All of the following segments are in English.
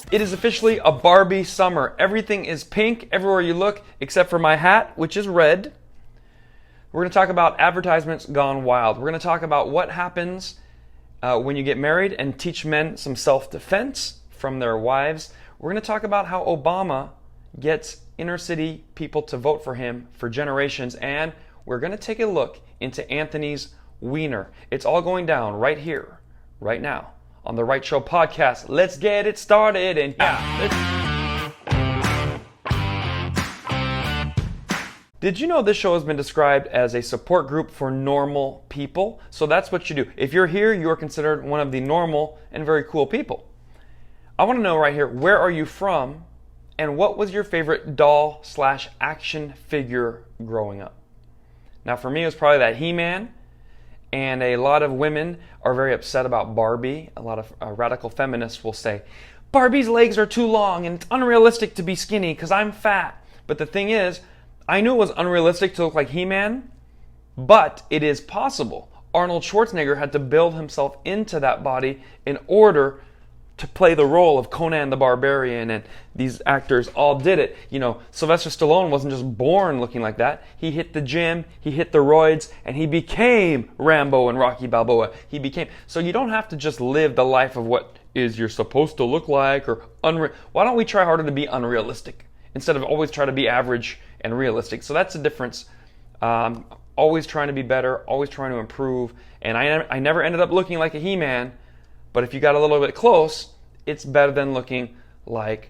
It is officially a Barbie summer. Everything is pink everywhere you look, except for my hat, which is red. We're going to talk about advertisements gone wild. We're going to talk about what happens when you get married and teach men some self-defense from their wives. We're going to talk about how Obama gets inner city people to vote for him for generations. And we're going to take a look into Anthony's Weiner. It's all going down right here, right now, on the Right Show podcast. Let's get it started. And did you know this show has been described as a support group for normal people? So that's what you do. If you're here, you are considered one of the normal and very cool people. I want to know right here, where are you from? And what was your favorite doll/action figure growing up? Now for me, it was probably that He-Man. And a lot of women are very upset about Barbie. A lot of radical feminists will say, Barbie's legs are too long and it's unrealistic to be skinny because I'm fat. But the thing is, I knew it was unrealistic to look like He-Man, but it is possible. Arnold Schwarzenegger had to build himself into that body in order to play the role of Conan the Barbarian, and these actors all did it. You know, Sylvester Stallone wasn't just born looking like that. He hit the gym, he hit the roids, and he became Rambo and Rocky Balboa. So you don't have to just live the life of what is you're supposed to look like, or why don't we try harder to be unrealistic instead of always try to be average and realistic? So that's the difference. Always trying to be better, always trying to improve, and I never ended up looking like a He-Man. But if you got a little bit close, it's better than looking like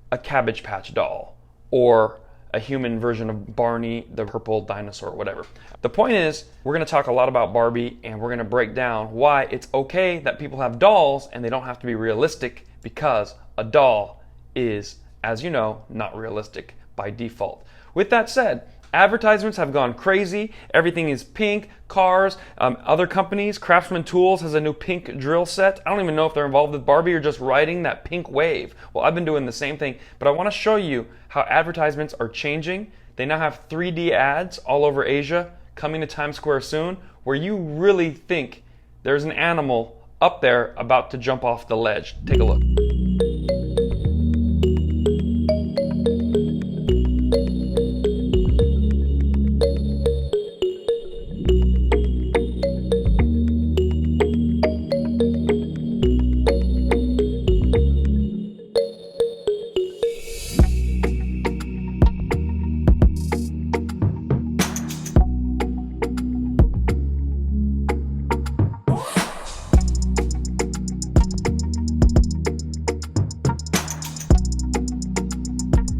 a Cabbage Patch doll or a human version of Barney the purple dinosaur or whatever. The point is, we're going to talk a lot about Barbie, and we're going to break down why it's okay that people have dolls and they don't have to be realistic, because a doll is, as you know, not realistic by default. With that said, advertisements have gone crazy. Everything is pink. Cars, other companies, Craftsman Tools has a new pink drill set. I don't even know if they're involved with Barbie or just riding that pink wave. Well, I've been doing the same thing, but I want to show you how advertisements are changing. They now have 3D ads all over Asia, coming to Times Square soon, where you really think there's an animal up there about to jump off the ledge. Take a look.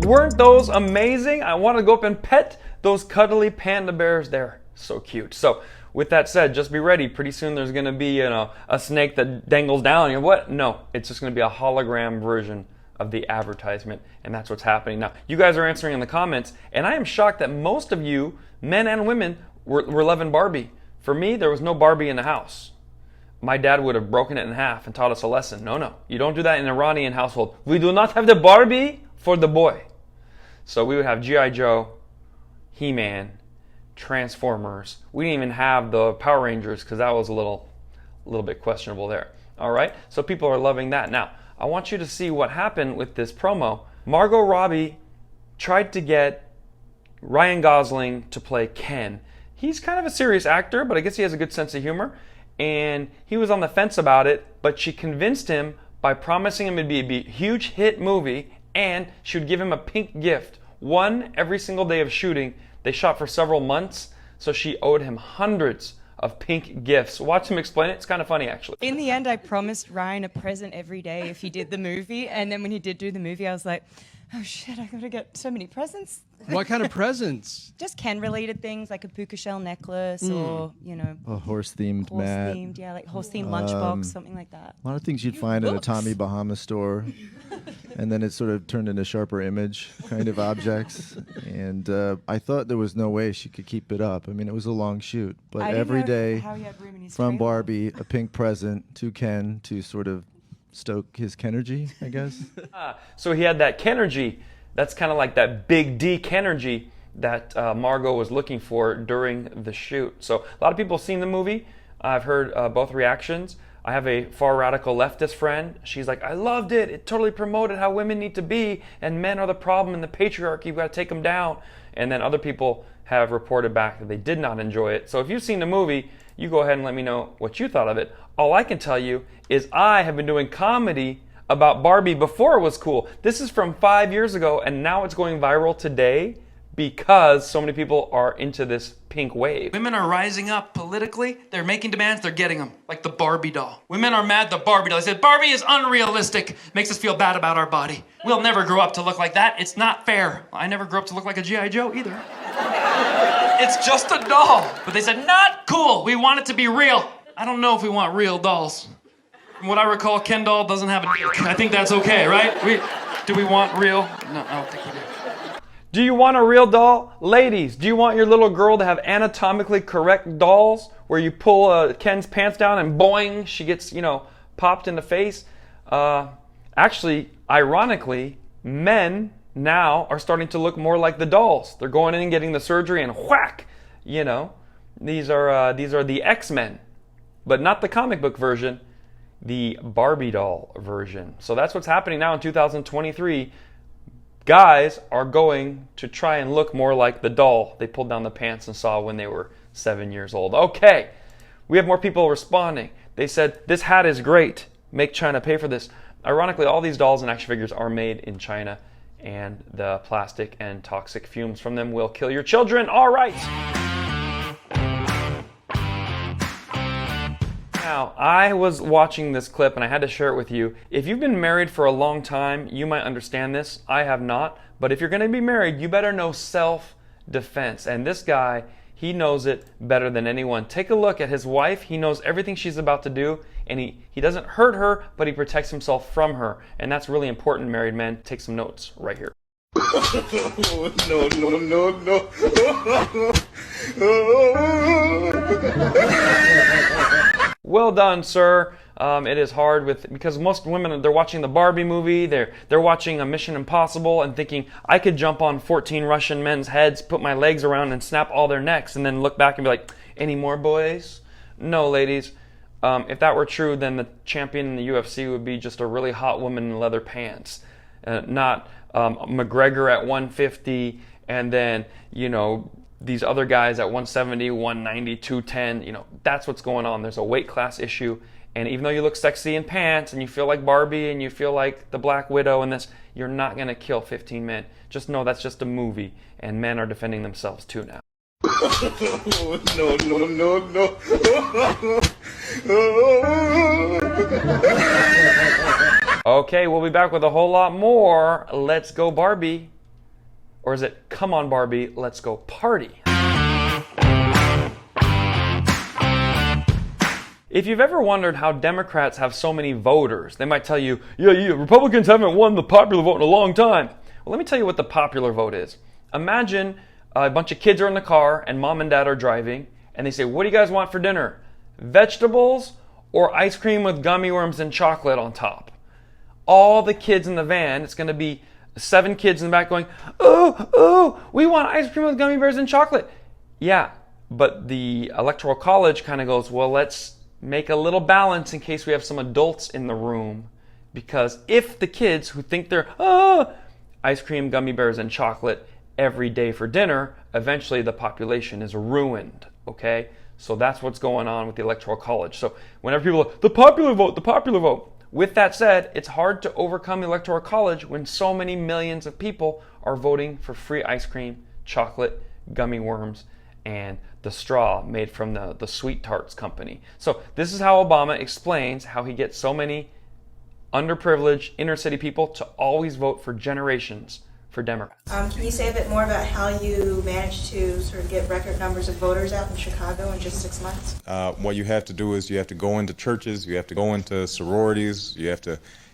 Weren't those amazing? I want to go up and pet those cuddly panda bears. They're so cute. So with that said, just be ready. Pretty soon there's going to be a snake that dangles down. What? No, it's just going to be a hologram version of the advertisement, and that's what's happening. Now, you guys are answering in the comments, and I am shocked that most of you, men and women, were loving Barbie. For me, there was no Barbie in the house. My dad would have broken it in half and taught us a lesson. No, you don't do that in an Iranian household. We do not have the Barbie for the boy. So we would have G.I. Joe, He-Man, Transformers. We didn't even have the Power Rangers because that was a little bit questionable there. All right, so people are loving that. Now, I want you to see what happened with this promo. Margot Robbie tried to get Ryan Gosling to play Ken. He's kind of a serious actor, but I guess he has a good sense of humor. And he was on the fence about it, but she convinced him by promising him it'd be a huge hit movie, and she would give him a pink gift, one every single day of shooting. They shot for several months, so she owed him hundreds of pink gifts. Watch him explain it. It's kind of funny, actually. In the end, I promised Ryan a present every day if he did the movie, and then when he did do the movie, I was like, oh shit, I gotta get so many presents. What kind of presents? Just Ken-related things, like a puka shell necklace or, a horse-themed mat. Horse-themed, yeah, like horse-themed lunchbox, something like that. A lot of things you'd find at a Tommy Bahama store. And then it sort of turned into Sharper Image kind of objects. And I thought there was no way she could keep it up. I mean, it was a long shoot. But every day from Barbie, a pink present to Ken to sort of stoke his Kenergy, I guess. So he had that Kenergy. That's kind of like that big D Kenergy that Margot was looking for during the shoot. So a lot of people have seen the movie. I've heard both reactions. I have a far radical leftist friend. She's like, I loved it. It totally promoted how women need to be, and men are the problem in the patriarchy. We've got to take them down. And then other people have reported back that they did not enjoy it. So if you've seen the movie, you go ahead and let me know what you thought of it. All I can tell you is I have been doing comedy about Barbie before it was cool. This is from 5 years ago, and now it's going viral today because so many people are into this pink wave. Women are rising up politically. They're making demands. They're getting them. Like the Barbie doll. Women are mad at the Barbie doll. They said, Barbie is unrealistic. Makes us feel bad about our body. We'll never grow up to look like that. It's not fair. I never grew up to look like a G.I. Joe either. It's just a doll. But they said, not cool. We want it to be real. I don't know if we want real dolls. From what I recall, Ken doll doesn't have a dick. I think that's okay, right? Do we want real? No, I don't think we do. Do you want a real doll? Ladies, do you want your little girl to have anatomically correct dolls where you pull Ken's pants down and boing, she gets, popped in the face? Actually, ironically, men now are starting to look more like the dolls. They're going in and getting the surgery and whack, These are the X-Men, but not the comic book version, the Barbie doll version. So that's what's happening now in 2023. Guys are going to try and look more like the doll they pulled down the pants and saw when they were 7 years old. Okay, we have more people responding. They said, this hat is great. Make China pay for this. Ironically, all these dolls and action figures are made in China, and the plastic and toxic fumes from them will kill your children. All right. Now, I was watching this clip and I had to share it with you. If you've been married for a long time, you might understand this. I have not. But if you're going to be married, you better know self-defense. And this guy, he knows it better than anyone. Take a look at his wife. He knows everything she's about to do. And he doesn't hurt her, but he protects himself from her. And that's really important, married men. Take some notes right here. No. Well done, sir. It is hard because most women, they're watching the Barbie movie, they're watching a Mission Impossible and thinking, I could jump on 14 Russian men's heads, put my legs around and snap all their necks, and then look back and be like, any more boys? No, ladies. If that were true, then the champion in the UFC would be just a really hot woman in leather pants, not McGregor at 150, and then, these other guys at 170, 190, 210, that's what's going on. There's a weight class issue. And even though you look sexy in pants and you feel like Barbie and you feel like the Black Widow and this, you're not going to kill 15 men. Just know that's just a movie, and men are defending themselves too now. No. Okay, we'll be back with a whole lot more. Let's go Barbie. Or is it, come on Barbie, let's go party? If you've ever wondered how Democrats have so many voters, they might tell you, yeah, Republicans haven't won the popular vote in a long time. Well, let me tell you what the popular vote is. Imagine a bunch of kids are in the car and mom and dad are driving, and they say, what do you guys want for dinner? Vegetables or ice cream with gummy worms and chocolate on top? All the kids in the van, it's going to be 7 kids in the back going, oh, we want ice cream with gummy bears and chocolate. Yeah, but the Electoral College kind of goes, well, let's make a little balance in case we have some adults in the room. Because if the kids who think they're, ice cream, gummy bears, and chocolate every day for dinner, eventually the population is ruined, okay? So that's what's going on with the Electoral College. So whenever people are, the popular vote. With that said, it's hard to overcome the Electoral College when so many millions of people are voting for free ice cream, chocolate, gummy worms, and the straw made from the Sweet Tarts company. So this is how Obama explains how he gets so many underprivileged inner city people to always vote for generations for Democrats. Can you say a bit more about how you managed to sort of get record numbers of voters out in Chicago in just 6 months? What you have to do is you have to go into churches, you have to go into sororities,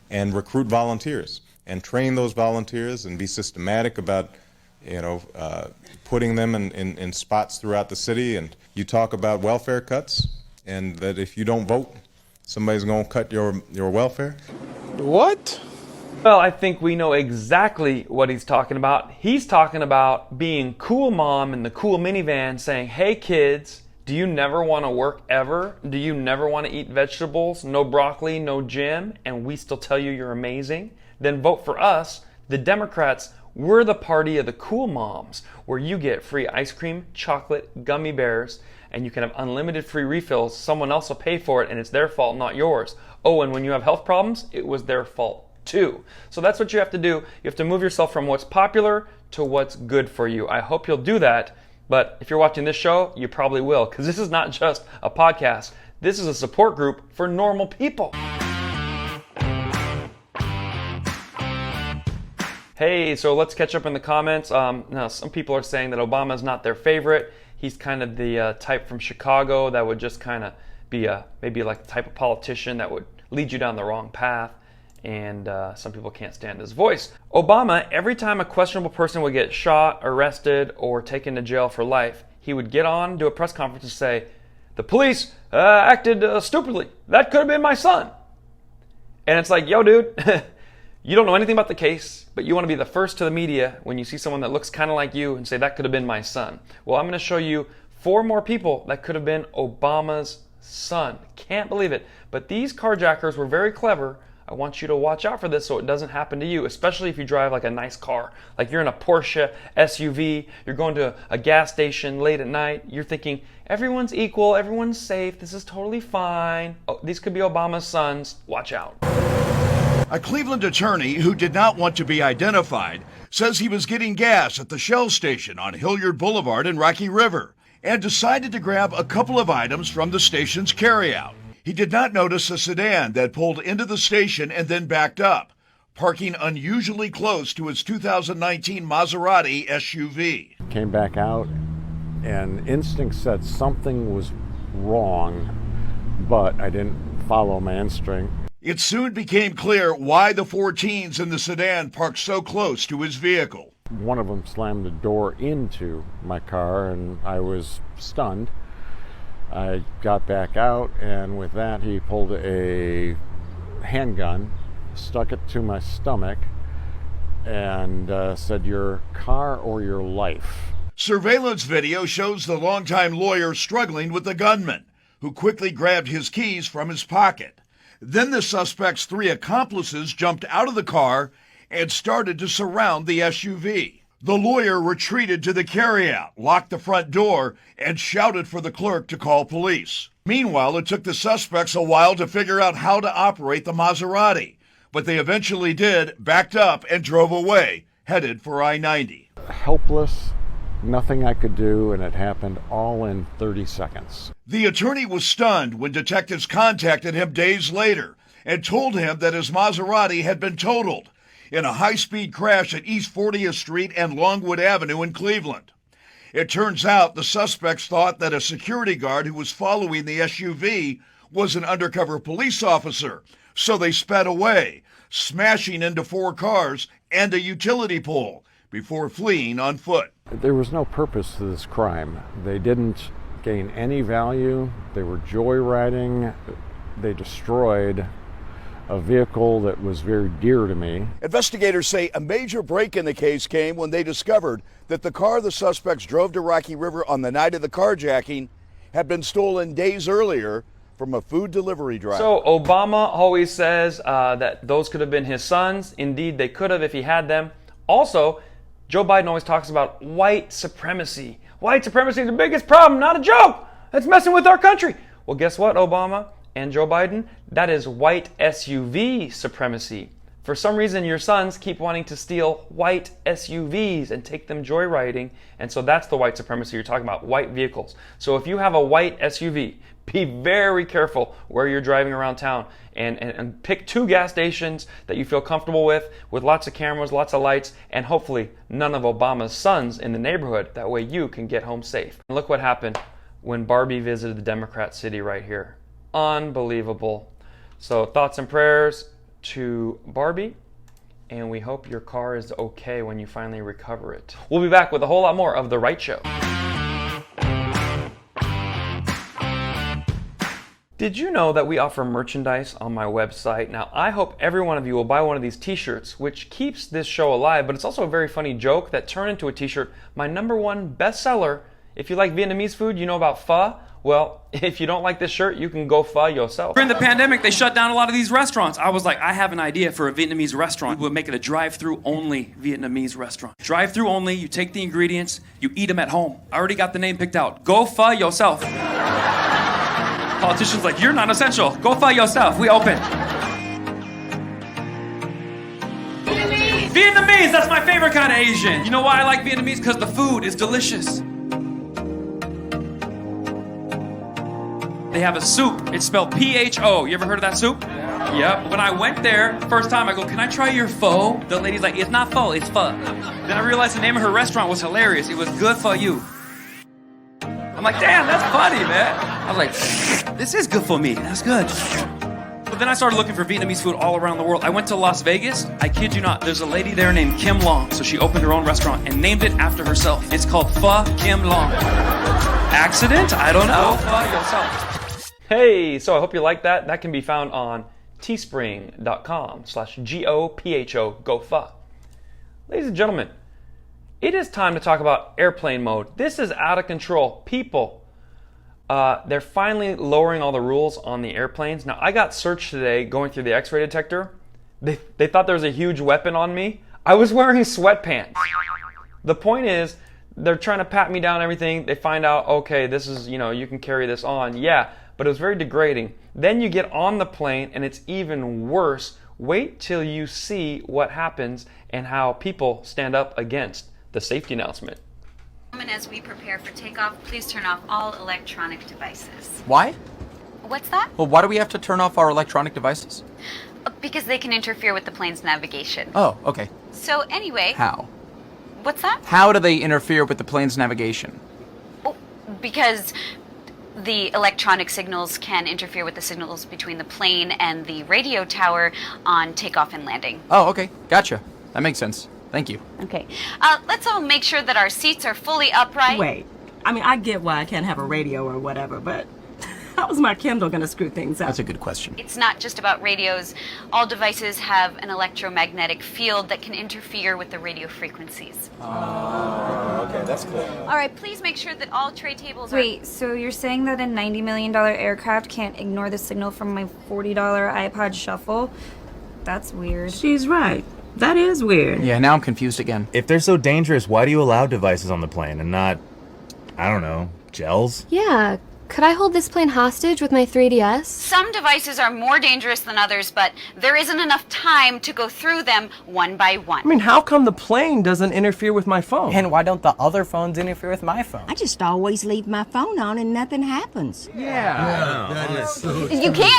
and recruit volunteers and train those volunteers and be systematic about, putting them in spots throughout the city. And you talk about welfare cuts and that if you don't vote, somebody's going to cut your welfare. What? Well, I think we know exactly what he's talking about. He's talking about being cool mom in the cool minivan saying, hey kids, Do you never want to work ever? Do you never want to eat vegetables, no broccoli, no gym, and we still tell you you're amazing? Then vote for us, the Democrats. We're the party of the cool moms, where you get free ice cream, chocolate, gummy bears, and you can have unlimited free refills. Someone else will pay for it, and it's their fault, not yours. Oh, and when you have health problems, it was their fault too. So that's what you have to do. You have to move yourself from what's popular to what's good for you. I hope you'll do that. But if you're watching this show, you probably will, because this is not just a podcast. This is a support group for normal people. Hey, so let's catch up in the comments. Now, some people are saying that Obama's not their favorite. He's kind of the type from Chicago that would just kind of be maybe like the type of politician that would lead you down the wrong path. And some people can't stand his voice. Obama, every time a questionable person would get shot, arrested, or taken to jail for life, he would get on, do a press conference and say, the police acted stupidly. That could have been my son. And it's like, yo, dude, you don't know anything about the case, but you want to be the first to the media when you see someone that looks kind of like you and say, that could have been my son. Well, I'm going to show you 4 more people that could have been Obama's son. Can't believe it. But these carjackers were very clever. I want you to watch out for this so it doesn't happen to you, especially if you drive like a nice car. Like you're in a Porsche SUV, you're going to a gas station late at night, you're thinking, everyone's equal, everyone's safe, this is totally fine. Oh, these could be Obama's sons. Watch out. A Cleveland attorney who did not want to be identified says he was getting gas at the Shell station on Hilliard Boulevard in Rocky River and decided to grab a couple of items from the station's carryout. He did not notice a sedan that pulled into the station and then backed up, parking unusually close to his 2019 Maserati SUV. Came back out, and instinct said something was wrong, but I didn't follow my instinct. It soon became clear why the 4 teens in the sedan parked so close to his vehicle. One of them slammed the door into my car, and I was stunned. I got back out, and with that he pulled a handgun, stuck it to my stomach, and said, your car or your life. Surveillance video shows the longtime lawyer struggling with the gunman, who quickly grabbed his keys from his pocket. Then the suspect's 3 accomplices jumped out of the car and started to surround the SUV. The lawyer retreated to the carryout, locked the front door, and shouted for the clerk to call police. Meanwhile, it took the suspects a while to figure out how to operate the Maserati, but they eventually did, backed up, and drove away, headed for I-90. Helpless, nothing I could do, and it happened all in 30 seconds. The attorney was stunned when detectives contacted him days later and told him that his Maserati had been totaled in a high-speed crash at East 40th Street and Longwood Avenue in Cleveland. It turns out the suspects thought that a security guard who was following the SUV was an undercover police officer, so they sped away, smashing into 4 cars and a utility pole before fleeing on foot. There was no purpose to this crime. They didn't gain any value. They were joyriding. They destroyed a vehicle that was very dear to me. Investigators say a major break in the case came when they discovered that the car the suspects drove to Rocky River on the night of the carjacking had been stolen days earlier from a food delivery driver. So Obama always says that those could have been his sons. Indeed, they could have if he had them. Also, Joe Biden always talks about white supremacy. White supremacy is the biggest problem, not a joke. That's messing with our country. Well, guess what, Obama and Joe Biden? That is white SUV supremacy. For some reason, your sons keep wanting to steal white SUVs and take them joyriding, and so that's the white supremacy you're talking about, white vehicles. So if you have a white SUV, be very careful where you're driving around town and pick 2 gas stations that you feel comfortable with lots of cameras, lots of lights, and hopefully none of Obama's sons in the neighborhood. That way you can get home safe. And look what happened when Barbie visited the Democrat city right here. Unbelievable. So thoughts and prayers to Barbie, and we hope your car is okay when you finally recover it. We'll be back with a whole lot more of The Right Show. Did you know that we offer merchandise on my website? Now, I hope every one of you will buy one of these t-shirts, which keeps this show alive, but it's also a very funny joke that turned into a t-shirt. My #1 bestseller, if you like Vietnamese food, you know about pho? Well, if you don't like this shirt, you can go pho yourself. During the pandemic, they shut down a lot of these restaurants. I was like, I have an idea for a Vietnamese restaurant. We'll make it a drive-through only Vietnamese restaurant. Drive-through only, you take the ingredients, you eat them at home. I already got the name picked out. Go pho yourself. Politicians like, you're not essential. Go pho yourself. We open. Vietnamese, that's my favorite kind of Asian. You know why I like Vietnamese? Because the food is delicious. They have a soup. It's spelled P-H-O. You ever heard of that soup? Yep. When I went there, first time, I go, can I try your pho? The lady's like, it's not pho, it's pho. Then I realized the name of her restaurant was hilarious. It was Good For You. I'm like, damn, that's funny, man. I was like, this is good for me. That's good. But then I started looking for Vietnamese food all around the world. I went to Las Vegas. I kid you not, there's a lady there named Kim Long. So she opened her own restaurant and named it after herself. It's called Pho Kim Long. Accident? I don't know. Pho yourself. Hey, so I hope you like that. That can be found on teespring.com/GOPHO, GoPho. Ladies and gentlemen, it is time to talk about airplane mode. This is out of control. People, they're finally lowering all the rules on the airplanes. Now, I got searched today going through the X-ray detector. They thought there was a huge weapon on me. I was wearing sweatpants. The point is, they're trying to pat me down and everything. They find out, okay, this is, you can carry this on. Yeah. But it was very degrading. Then you get on the plane and it's even worse. Wait till you see what happens and how people stand up against the safety announcement. As we prepare for takeoff, please turn off all electronic devices. Why? What's that? Well, why do we have to turn off our electronic devices? Because they can interfere with the plane's navigation. Oh, okay. So anyway... How? What's that? How do they interfere with the plane's navigation? Oh, because the electronic signals can interfere with the signals between the plane and the radio tower on takeoff and landing. Oh, okay. Gotcha. That makes sense. Thank you. Okay. Let's all make sure that our seats are fully upright. Wait. I mean, I get why I can't have a radio or whatever, but how is my Kindle going to screw things up? That's a good question. It's not just about radios. All devices have an electromagnetic field that can interfere with the radio frequencies. Okay, that's cool. All right, please make sure that all tray tables are... Wait, so you're saying that a $90 million aircraft can't ignore the signal from my $40 iPod Shuffle? That's weird. She's right. That is weird. Yeah, now I'm confused again. If they're so dangerous, why do you allow devices on the plane and not, I don't know, gels? Yeah. Could I hold this plane hostage with my 3DS? Some devices are more dangerous than others, but there isn't enough time to go through them one by one. I mean, how come the plane doesn't interfere with my phone? And why don't the other phones interfere with my phone? I just always leave my phone on and nothing happens. You can't!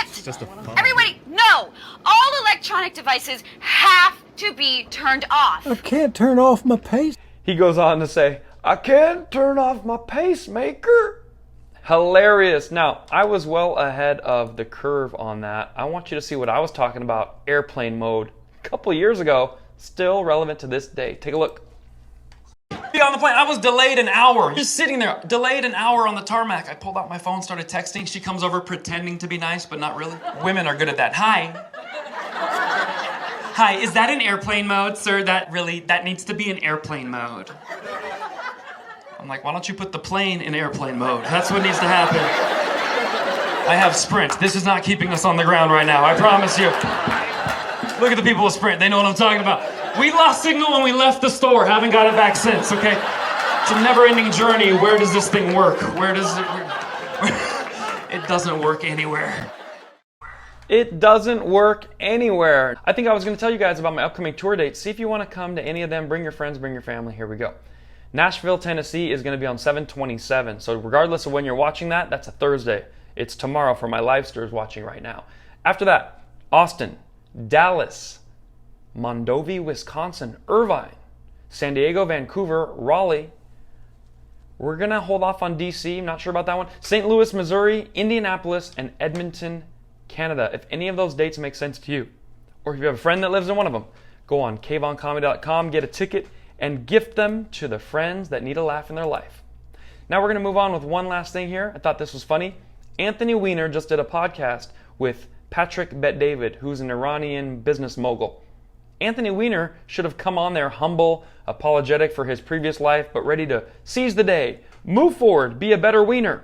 It's just a phone. Everybody, no! All electronic devices have to be turned off. I can't turn off my pace. He goes on to say, I can't turn off my pacemaker. Hilarious. Now, I was well ahead of the curve on that. I want you to see what I was talking about, airplane mode, a couple years ago, still relevant to this day. Take a look. Be on the plane. I was delayed an hour. Just sitting there, delayed an hour on the tarmac. I pulled out my phone, started texting. She comes over pretending to be nice, but not really. Women are good at that. Hi. Hi, is that in airplane mode, sir? That needs to be in airplane mode. I'm like, why don't you put the plane in airplane mode? That's what needs to happen. I have Sprint. This is not keeping us on the ground right now, I promise you. Look at the people with Sprint. They know what I'm talking about. We lost signal when we left the store. Haven't got it back since, okay? It's a never-ending journey. Where does this thing work? Where does it... It doesn't work anywhere. It doesn't work anywhere. I think I was going to tell you guys about my upcoming tour dates. See if you want to come to any of them. Bring your friends, bring your family. Here we go. Nashville, Tennessee is going to be on 7/27. So regardless of when you're watching that, that's a Thursday. It's tomorrow for my livesters watching right now. After that, Austin, Dallas, Mondovi, Wisconsin, Irvine, San Diego, Vancouver, Raleigh. We're going to hold off on DC. I'm not sure about that one. St. Louis, Missouri, Indianapolis, and Edmonton, Canada. If any of those dates make sense to you, or if you have a friend that lives in one of them, go on kvoncomedy.com, get a ticket, and gift them to the friends that need a laugh in their life. Now we're going to move on with one last thing here. I thought this was funny. Anthony Weiner just did a podcast with Patrick Bet-David, who's an Iranian business mogul. Anthony Weiner should have come on there humble, apologetic for his previous life, but ready to seize the day, move forward, be a better Weiner.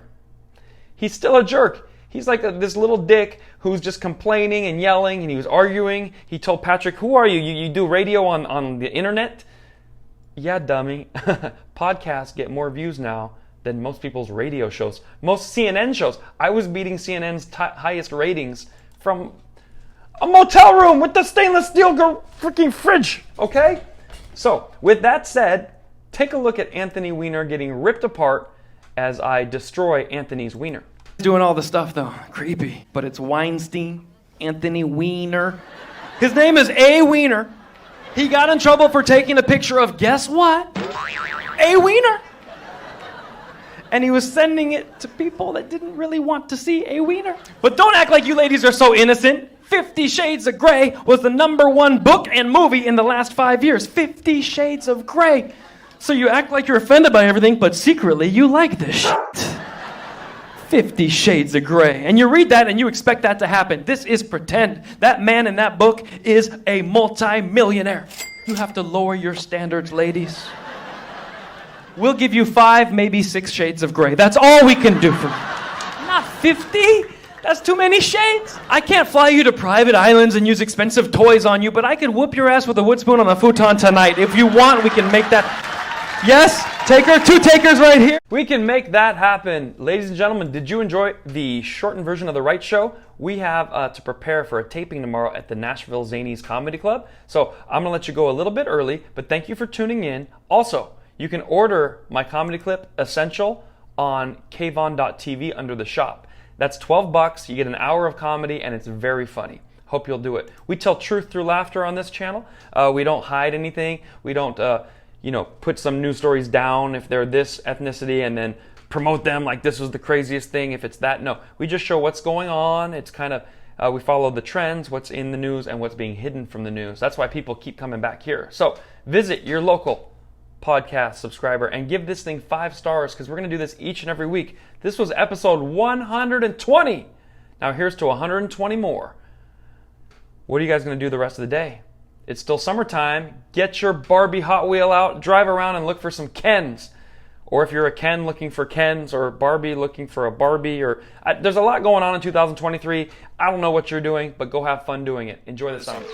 He's still a jerk. He's like this little dick who's just complaining and yelling, and he was arguing. He told Patrick, who are you? You do radio on the internet? Yeah, dummy. Podcasts get more views now than most people's radio shows. Most CNN shows. I was beating CNN's highest ratings from a motel room with the stainless steel freaking fridge, okay? So, with that said, take a look at Anthony Weiner getting ripped apart as I destroy Anthony's wiener. Doing all the stuff though, creepy. But it's Weinstein, Anthony Weiner. His name is A. Weiner. He got in trouble for taking a picture of, guess what? A. Weiner. And he was sending it to people that didn't really want to see A. Weiner. But don't act like you ladies are so innocent. 50 Shades of Grey was the #1 book and movie in the last 5 years. 50 Shades of Grey. So you act like you're offended by everything, but secretly you like this shit. 50 Shades of Grey. And you read that and you expect that to happen. This is pretend. That man in that book is a multi-millionaire. You have to lower your standards, ladies. We'll give you 5, maybe 6 shades of gray. That's all we can do for you. Not 50. That's too many shades. I can't fly you to private islands and use expensive toys on you, but I can whoop your ass with a wood spoon on a futon tonight. If you want, we can make that. Yes, taker, 2 takers right here. We can make that happen. Ladies and gentlemen, did you enjoy the shortened version of The Right Show? We have to prepare for a taping tomorrow at the Nashville Zanies Comedy Club. So I'm going to let you go a little bit early, but thank you for tuning in. Also, you can order my comedy clip Essential on Kvon.tv under the shop. That's $12. You get an hour of comedy, and it's very funny. Hope you'll do it. We tell truth through laughter on this channel. We don't hide anything. We don't, put some news stories down if they're this ethnicity and then promote them like this was the craziest thing if it's that. No, we just show what's going on. It's kind of, we follow the trends, what's in the news, and what's being hidden from the news. That's why people keep coming back here. So visit your local podcast subscriber and give this thing 5 stars because we're going to do this each and every week. This was episode 120. Now here's to 120 more. What are you guys going to do the rest of the day? It's still summertime. Get your Barbie Hot Wheel out, drive around and look for some Kens. Or if you're a Ken looking for Kens, or Barbie looking for a Barbie, or there's a lot going on in 2023. I don't know what you're doing, but go have fun doing it. Enjoy the summer.